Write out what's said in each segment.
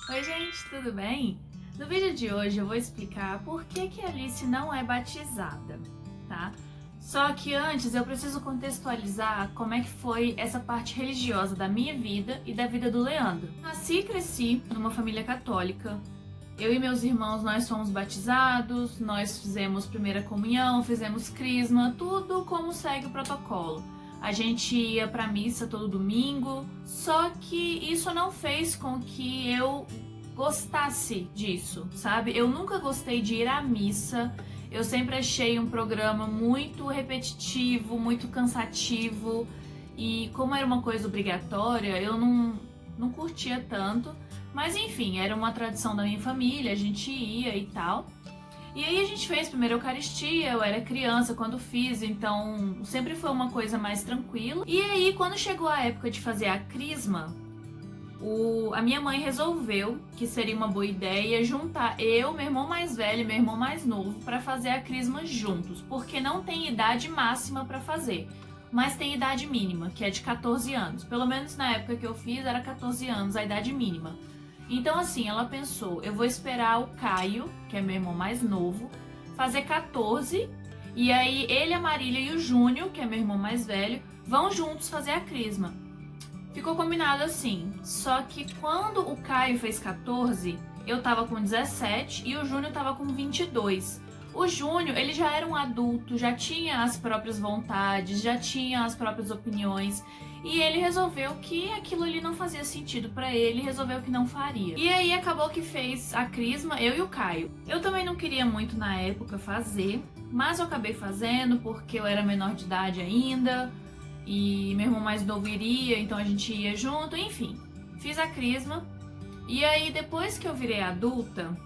Oi gente, tudo bem? No vídeo de hoje eu vou explicar por que a Alice não é batizada, tá? Só que antes eu preciso contextualizar como é que foi essa parte religiosa da minha vida e da vida do Leandro. Nasci e cresci numa família católica. Eu e meus irmãos, nós fomos batizados, nós fizemos primeira comunhão, fizemos crisma, tudo como segue o protocolo. A gente ia pra missa todo domingo, só que isso não fez com que eu gostasse disso, sabe? Eu nunca gostei de ir à missa, eu sempre achei um programa muito repetitivo, muito cansativo, e como era uma coisa obrigatória, eu não curtia tanto. Mas enfim, era uma tradição da minha família, a gente ia e tal. E aí a gente fez primeiro a Eucaristia, eu era criança quando fiz, então sempre foi uma coisa mais tranquila. E aí quando chegou a época de fazer a crisma, a minha mãe resolveu que seria uma boa ideia juntar eu, meu irmão mais velho e meu irmão mais novo para fazer a crisma juntos, porque não tem idade máxima para fazer, mas tem idade mínima, que é de 14 anos. Pelo menos na época que eu fiz era 14 anos a idade mínima. Então assim, ela pensou, eu vou esperar o Caio, que é meu irmão mais novo, fazer 14, e aí ele, a Marília e o Júnior, que é meu irmão mais velho, vão juntos fazer a crisma. Ficou combinado assim, só que quando o Caio fez 14, eu tava com 17 e o Júnior tava com 22. O Júnior, ele já era um adulto, já tinha as próprias vontades, já tinha as próprias opiniões, e ele resolveu que aquilo ali não fazia sentido pra ele, resolveu que não faria. E aí acabou que fez a crisma, eu e o Caio. Eu também não queria muito na época fazer, mas eu acabei fazendo porque eu era menor de idade ainda, e meu irmão mais novo iria, então a gente ia junto, enfim. Fiz a crisma, e aí depois que eu virei adulta,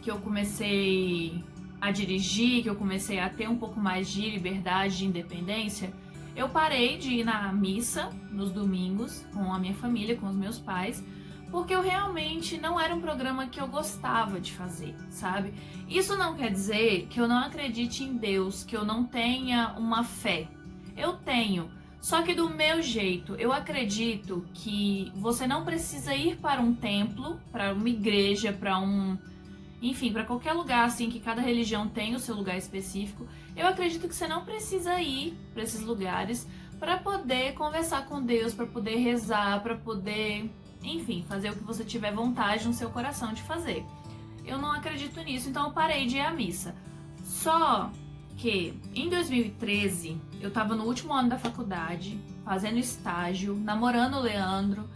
que eu comecei a dirigir, que eu comecei a ter um pouco mais de liberdade, de independência, eu parei de ir na missa nos domingos com a minha família, com os meus pais, porque eu realmente não era um programa que eu gostava de fazer, sabe? Isso não quer dizer que eu não acredite em Deus, que eu não tenha uma fé. Eu tenho, só que do meu jeito. Eu acredito que você não precisa ir para um templo, para uma igreja, enfim, para qualquer lugar assim que cada religião tem o seu lugar específico. Eu acredito que você não precisa ir para esses lugares para poder conversar com Deus, para poder rezar, para poder, enfim, fazer o que você tiver vontade no seu coração de fazer. Eu não acredito nisso, então eu parei de ir à missa. Só que em 2013 eu tava no último ano da faculdade, fazendo estágio, namorando o Leandro,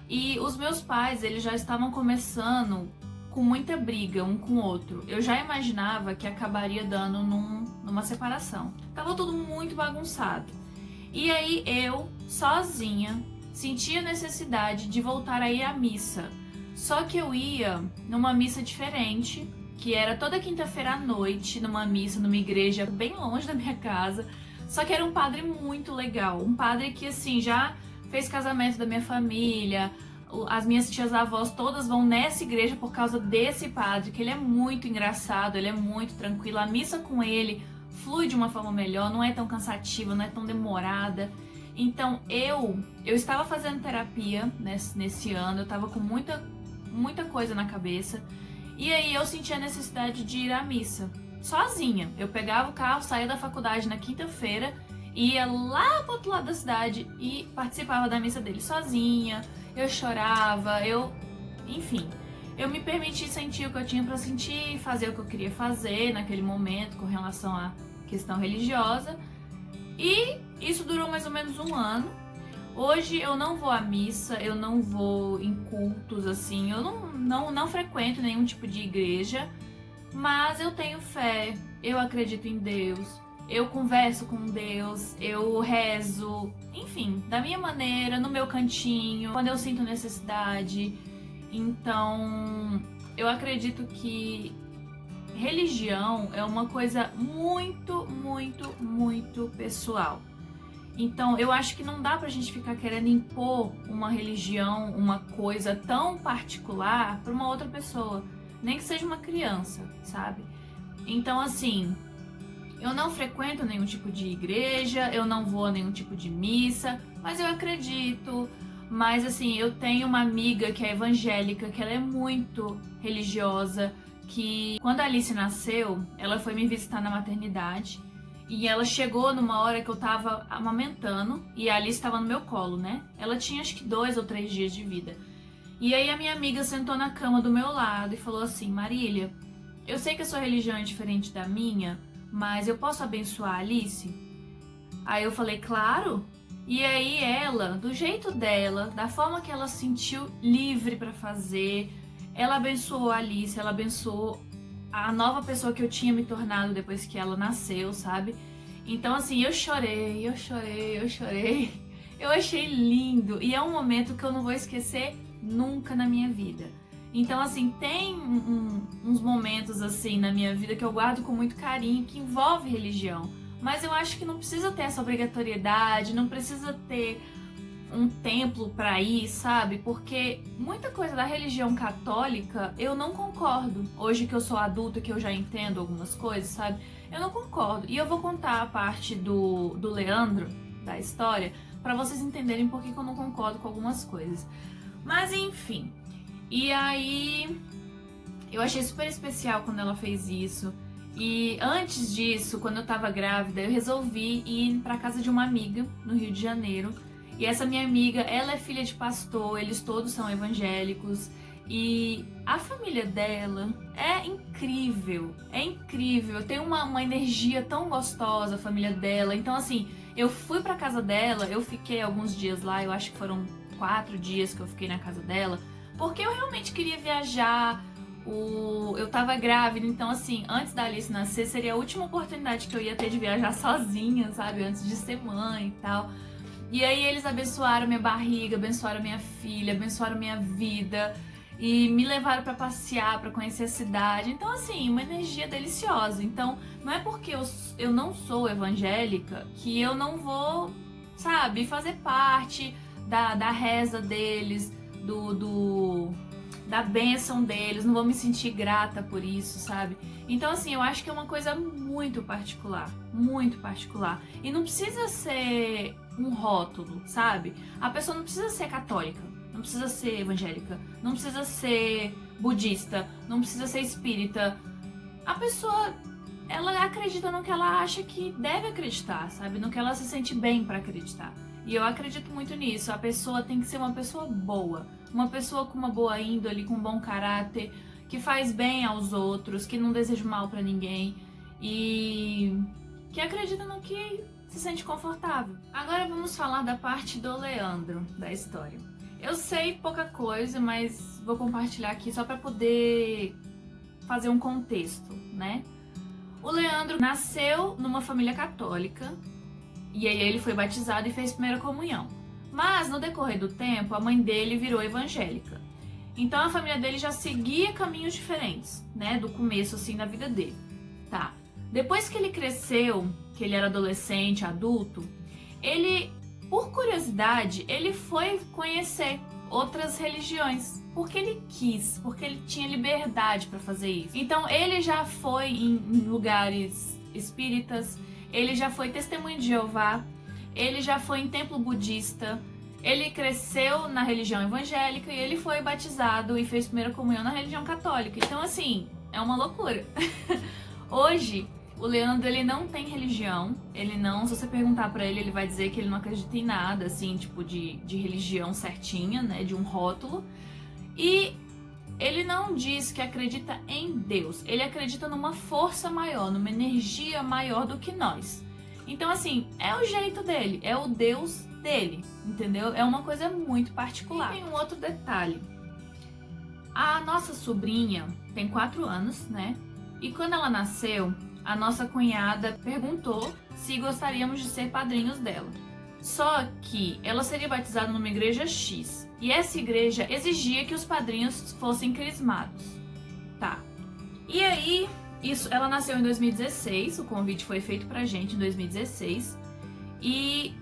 e os meus pais, eles já estavam começando com muita briga um com o outro. Eu já imaginava que acabaria dando numa separação. Tava tudo muito bagunçado. E aí eu, sozinha, sentia a necessidade de voltar a ir à missa. Só que eu ia numa missa diferente, que era toda quinta-feira à noite, numa missa, numa igreja bem longe da minha casa. Só que era um padre muito legal, um padre que assim já fez casamento da minha família. As minhas tias-avós todas vão nessa igreja por causa desse padre, que ele é muito engraçado, ele é muito tranquilo. A missa com ele flui de uma forma melhor, não é tão cansativa, não é tão demorada. Então eu estava fazendo terapia nesse ano, eu estava com muita coisa na cabeça. E aí eu senti a necessidade de ir à missa, sozinha. Eu pegava o carro, saía da faculdade na quinta-feira, ia lá pro outro lado da cidade e participava da missa dele sozinha. Eu chorava, enfim, eu me permiti sentir o que eu tinha pra sentir, fazer o que eu queria fazer naquele momento com relação à questão religiosa. E isso durou mais ou menos um ano. Hoje eu não vou à missa, eu não vou em cultos assim, eu não frequento nenhum tipo de igreja, mas eu tenho fé, eu acredito em Deus. Eu converso com Deus, eu rezo, enfim, da minha maneira, no meu cantinho, quando eu sinto necessidade. Então, eu acredito que religião é uma coisa muito, muito, muito pessoal. Então, eu acho que não dá pra gente ficar querendo impor uma religião, uma coisa tão particular pra uma outra pessoa, nem que seja uma criança, sabe? Então, assim, eu não frequento nenhum tipo de igreja, eu não vou a nenhum tipo de missa, mas eu acredito. Mas assim, eu tenho uma amiga que é evangélica, que ela é muito religiosa, que quando a Alice nasceu, ela foi me visitar na maternidade. E ela chegou numa hora que eu tava amamentando e a Alice estava no meu colo, né? Ela tinha acho que 2 ou 3 dias de vida. E aí a minha amiga sentou na cama do meu lado e falou assim: Marília, eu sei que a sua religião é diferente da minha, mas eu posso abençoar a Alice? Aí eu falei, claro. E aí ela, do jeito dela, da forma que ela se sentiu livre pra fazer, ela abençoou a Alice, ela abençoou a nova pessoa que eu tinha me tornado depois que ela nasceu, sabe? Então assim, eu chorei, eu chorei, eu chorei. Eu achei lindo e é um momento que eu não vou esquecer nunca na minha vida. Então assim, tem uns momentos assim na minha vida que eu guardo com muito carinho, que envolve religião. Mas eu acho que não precisa ter essa obrigatoriedade, não precisa ter um templo pra ir, sabe? Porque muita coisa da religião católica eu não concordo. Hoje que eu sou adulta, que eu já entendo algumas coisas, sabe? Eu não concordo. E eu vou contar a parte do Leandro, da história, pra vocês entenderem por que eu não concordo com algumas coisas. Mas enfim. E aí eu achei super especial quando ela fez isso. E antes disso, quando eu tava grávida, eu resolvi ir pra casa de uma amiga no Rio de Janeiro. E essa minha amiga, ela é filha de pastor, eles todos são evangélicos. E a família dela é incrível, é incrível. Tem uma energia tão gostosa a família dela. Então assim, eu fui pra casa dela, eu fiquei alguns dias lá, eu acho que foram 4 dias que eu fiquei na casa dela. Porque eu realmente queria viajar. Eu tava grávida, então assim, antes da Alice nascer, seria a última oportunidade que eu ia ter de viajar sozinha, sabe? Antes de ser mãe e tal. E aí eles abençoaram minha barriga, abençoaram minha filha, abençoaram minha vida. E me levaram pra passear, pra conhecer a cidade. Então assim, uma energia deliciosa. Então, não é porque eu não sou evangélica que eu não vou, sabe, fazer parte da reza deles, da bênção deles, não vou me sentir grata por isso, sabe? Então assim, eu acho que é uma coisa muito particular, muito particular. E não precisa ser um rótulo, sabe? A pessoa não precisa ser católica, não precisa ser evangélica, não precisa ser budista, não precisa ser espírita. A pessoa, ela acredita no que ela acha que deve acreditar, sabe? No que ela se sente bem pra acreditar. E eu acredito muito nisso. A pessoa tem que ser uma pessoa boa, uma pessoa com uma boa índole, com um bom caráter, que faz bem aos outros, que não deseja mal pra ninguém e que acredita no que se sente confortável. Agora vamos falar da parte do Leandro, da história. Eu sei pouca coisa, mas vou compartilhar aqui só pra poder fazer um contexto, né? O Leandro nasceu numa família católica. E aí ele foi batizado e fez primeira comunhão. Mas no decorrer do tempo, a mãe dele virou evangélica. Então a família dele já seguia caminhos diferentes, né? Do começo, assim, da vida dele. Tá. Depois que ele cresceu, que ele era adolescente, adulto, ele, por curiosidade, ele foi conhecer outras religiões. Porque ele quis, porque ele tinha liberdade para fazer isso. Então ele já foi em lugares espíritas, ele já foi testemunho de Jeová, ele já foi em templo budista, ele cresceu na religião evangélica e ele foi batizado e fez primeira comunhão na religião católica. Então, assim, é uma loucura. Hoje, o Leandro, ele não tem religião, ele não, se você perguntar pra ele, ele vai dizer que ele não acredita em nada, assim, tipo de religião certinha, né, de um rótulo. E ele não diz que acredita em Deus, ele acredita numa força maior, numa energia maior do que nós. Então assim, é o jeito dele, é o Deus dele, entendeu? É uma coisa muito particular. E tem um outro detalhe. A nossa sobrinha tem 4 anos, né? E quando ela nasceu, a nossa cunhada perguntou se gostaríamos de ser padrinhos dela. Só que ela seria batizada numa igreja X. E essa igreja exigia que os padrinhos fossem crismados. Tá. E aí, ela nasceu em 2016, o convite foi feito pra gente em 2016. E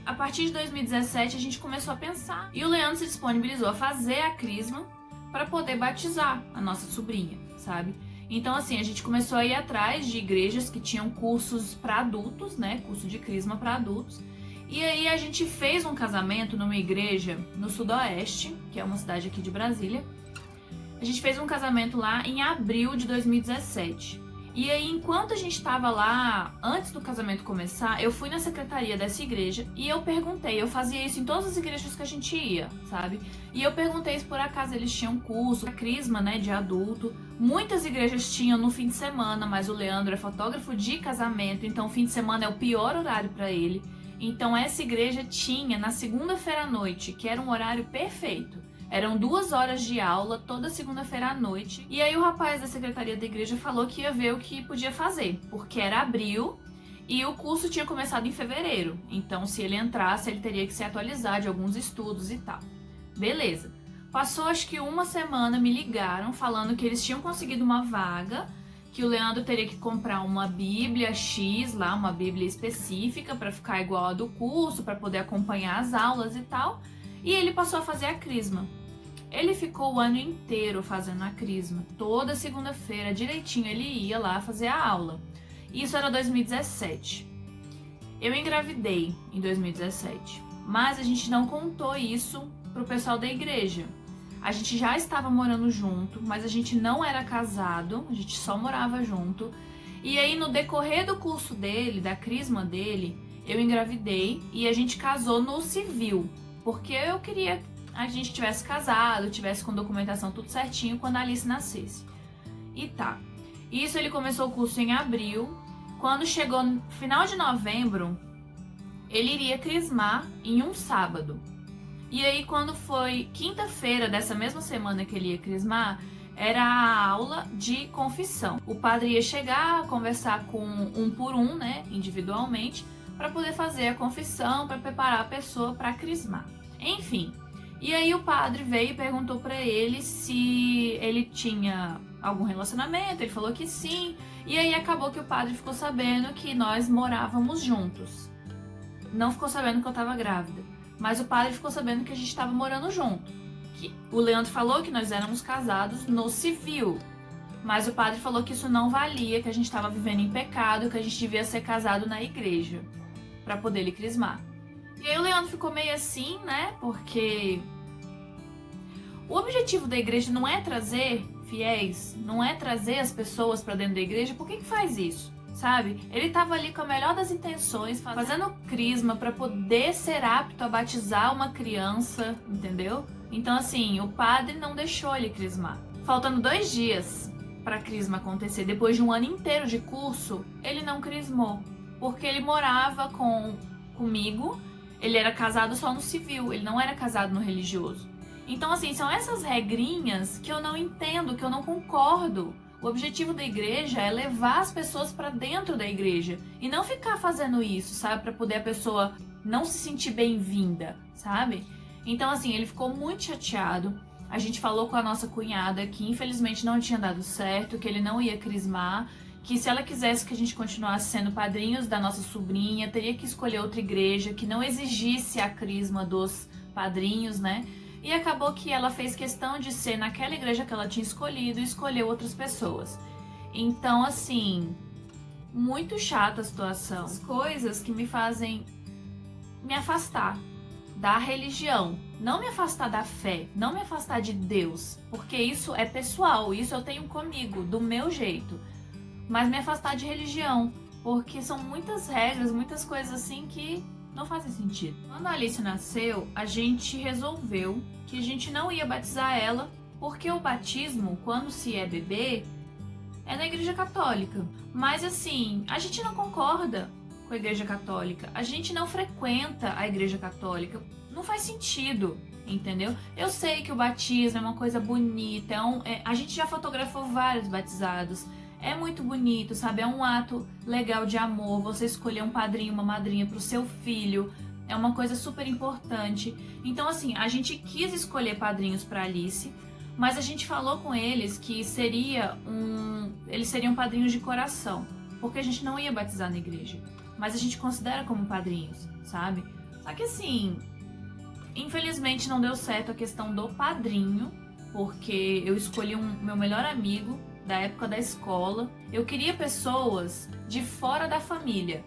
a partir de 2017 a gente começou a pensar. E o Leandro se disponibilizou a fazer a crisma para poder batizar a nossa sobrinha, sabe? Então assim, a gente começou a ir atrás de igrejas que tinham cursos para adultos, né? Curso de crisma para adultos. E aí a gente fez um casamento numa igreja no Sudoeste, que é uma cidade aqui de Brasília. A gente fez um casamento lá em abril de 2017. E aí, enquanto a gente estava lá, antes do casamento começar, eu fui na secretaria dessa igreja e eu perguntei, eu fazia isso em todas as igrejas que a gente ia, sabe? E eu perguntei se por acaso eles tinham curso, crisma, né, de adulto. Muitas igrejas tinham no fim de semana, mas o Leandro é fotógrafo de casamento, então o fim de semana é o pior horário para ele. Então essa igreja tinha na segunda-feira à noite, que era um horário perfeito. Eram 2 horas de aula toda segunda-feira à noite. E aí o rapaz da secretaria da igreja falou que ia ver o que podia fazer, porque era abril e o curso tinha começado em fevereiro. Então se ele entrasse, ele teria que se atualizar de alguns estudos e tal. Beleza. Passou acho que uma semana, me ligaram falando que eles tinham conseguido uma vaga, que o Leandro teria que comprar uma Bíblia X lá, uma Bíblia específica para ficar igual a do curso, para poder acompanhar as aulas e tal. E ele passou a fazer a crisma. Ele ficou o ano inteiro fazendo a crisma. Toda segunda-feira, direitinho, ele ia lá fazer a aula. Isso era 2017. Eu engravidei em 2017, mas a gente não contou isso pro pessoal da igreja. A gente já estava morando junto, mas a gente não era casado, a gente só morava junto. E aí, no decorrer do curso dele, da crisma dele, eu engravidei e a gente casou no civil. Porque eu queria que a gente tivesse casado, tivesse com documentação tudo certinho quando a Alice nascesse. E tá. Isso ele começou o curso em abril. Quando chegou no final de novembro, ele iria crismar em um sábado. E aí quando foi quinta-feira dessa mesma semana que ele ia crismar, era a aula de confissão. O padre ia chegar, conversar com um por um, né, individualmente, para poder fazer a confissão, para preparar a pessoa para crismar. Enfim, e aí o padre veio e perguntou para ele se ele tinha algum relacionamento, ele falou que sim, e aí acabou que o padre ficou sabendo que nós morávamos juntos. Não ficou sabendo que eu estava grávida, mas o padre ficou sabendo que a gente estava morando junto. Que o Leandro falou que nós éramos casados no civil, mas o padre falou que isso não valia, que a gente estava vivendo em pecado, que a gente devia ser casado na igreja para poder lhe crismar. E aí o Leandro ficou meio assim, né? Porque o objetivo da igreja não é trazer fiéis, não é trazer as pessoas para dentro da igreja. Por que faz isso? Sabe? Ele tava ali com a melhor das intenções, fazendo crisma para poder ser apto a batizar uma criança, entendeu? Então assim, o padre não deixou ele crismar. Faltando 2 dias para a crisma acontecer, depois de um ano inteiro de curso, ele não crismou, porque ele morava comigo. Ele era casado só no civil, ele não era casado no religioso. Então, assim, são essas regrinhas que eu não entendo, que eu não concordo. O objetivo da igreja é levar as pessoas para dentro da igreja e não ficar fazendo isso, sabe? Para poder a pessoa não se sentir bem-vinda, sabe? Então, assim, ele ficou muito chateado. A gente falou com a nossa cunhada que infelizmente não tinha dado certo, que ele não ia crismar, que se ela quisesse que a gente continuasse sendo padrinhos da nossa sobrinha, teria que escolher outra igreja que não exigisse a crisma dos padrinhos, né? E acabou que ela fez questão de ser naquela igreja que ela tinha escolhido e escolheu outras pessoas. Então, assim, muito chata a situação. As coisas que me fazem me afastar da religião. Não me afastar da fé, não me afastar de Deus, porque isso é pessoal, isso eu tenho comigo, do meu jeito. Mas me afastar de religião, porque são muitas regras, muitas coisas assim que não fazem sentido. Quando a Alice nasceu, a gente resolveu que a gente não ia batizar ela, porque o batismo, quando se é bebê, é na igreja católica. Mas assim, a gente não concorda com a igreja católica, a gente não frequenta a igreja católica, não faz sentido, entendeu? Eu sei que o batismo é uma coisa bonita, a gente já fotografou vários batizados, é muito bonito, sabe? É um ato legal de amor, você escolher um padrinho, uma madrinha pro seu filho, é uma coisa super importante. Então assim, a gente quis escolher padrinhos pra Alice, mas a gente falou com eles que eles seriam padrinhos de coração, porque a gente não ia batizar na igreja, mas a gente considera como padrinhos, sabe? Só que assim, infelizmente não deu certo a questão do padrinho, porque eu escolhi meu melhor amigo da época da escola. Eu queria pessoas de fora da família.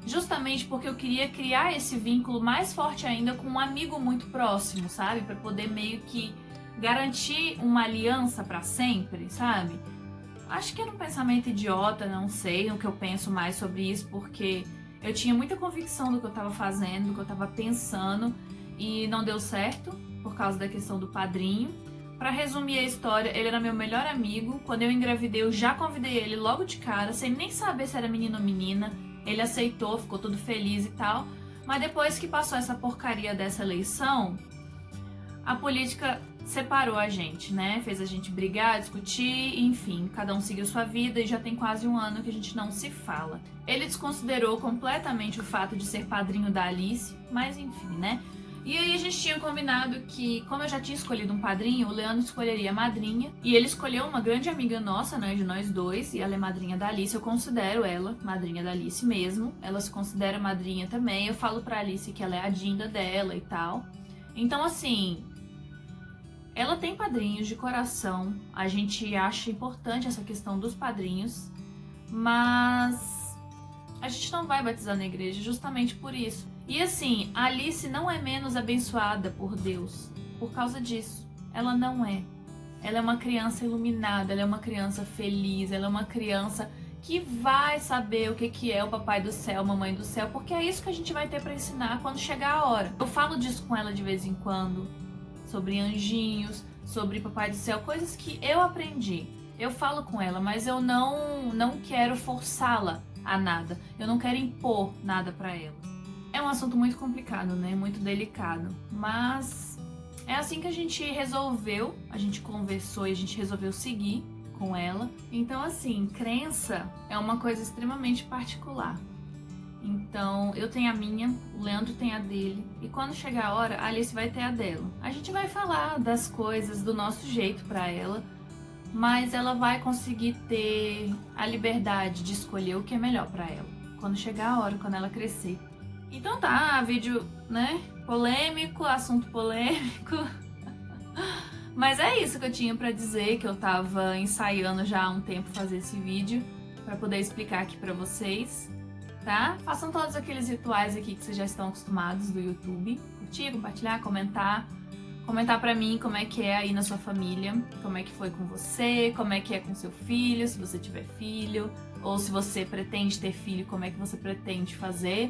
justamente porque eu queria criar esse vínculo mais forte ainda com um amigo muito próximo, sabe? Pra poder meio que garantir uma aliança pra sempre, sabe? Acho que era um pensamento idiota, não sei o que eu penso mais sobre isso, porque eu tinha muita convicção do que eu tava fazendo, do que eu tava pensando, e não deu certo por causa da questão do padrinho. Pra resumir a história, ele era meu melhor amigo. Quando eu engravidei, eu já convidei ele logo de cara, sem nem saber se era menino ou menina. Ele aceitou, ficou todo feliz e tal. Mas depois que passou essa porcaria dessa eleição, a política separou a gente, né? Fez a gente brigar, discutir, enfim, cada um seguiu sua vida e já tem quase um ano que a gente não se fala. Ele desconsiderou completamente o fato de ser padrinho da Alice, mas enfim, né? E aí a gente tinha combinado que, como eu já tinha escolhido um padrinho, o Leandro escolheria a madrinha. E ele escolheu uma grande amiga nossa, né, de nós dois, e ela é madrinha da Alice. Eu considero ela madrinha da Alice mesmo. Ela se considera madrinha também. Eu falo pra Alice que ela é a Dinda dela e tal. Então, assim, ela tem padrinhos de coração. A gente acha importante essa questão dos padrinhos. Mas a gente não vai batizar na igreja justamente por isso. E assim, a Alice não é menos abençoada por Deus por causa disso. Ela não é. Ela é uma criança iluminada, ela é uma criança feliz, ela é uma criança que vai saber o que é o papai do céu, mamãe do céu, porque é isso que a gente vai ter para ensinar quando chegar a hora. Eu falo disso com ela de vez em quando, sobre anjinhos, sobre papai do céu, coisas que eu aprendi. Eu falo com ela, mas eu não quero forçá-la a nada. Eu não quero impor nada para ela. É um assunto muito complicado, né? Muito delicado. Mas é assim que a gente resolveu. A gente conversou e a gente resolveu seguir com ela. Então, assim, crença é uma coisa extremamente particular. Então, eu tenho a minha, o Leandro tem a dele. E quando chegar a hora, a Alice vai ter a dela. A gente vai falar das coisas do nosso jeito pra ela. Mas ela vai conseguir ter a liberdade de escolher o que é melhor pra ela. Quando chegar a hora, quando ela crescer. Então tá, vídeo, né, polêmico, assunto polêmico. Mas é isso que eu tinha pra dizer, que eu tava ensaiando já há um tempo fazer esse vídeo pra poder explicar aqui pra vocês, tá? Façam todos aqueles rituais aqui que vocês já estão acostumados do YouTube. Curtir, compartilhar, comentar. Comentar pra mim como é que é aí na sua família, como é que foi com você, como é que é com seu filho, se você tiver filho, ou se você pretende ter filho, como é que você pretende fazer.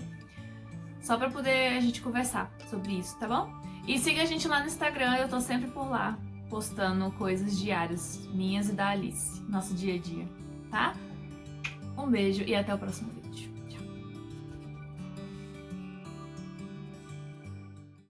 Só pra poder a gente conversar sobre isso, tá bom? E siga a gente lá no Instagram, eu tô sempre por lá, postando coisas diárias, minhas e da Alice, nosso dia a dia, tá? Um beijo e até o próximo vídeo.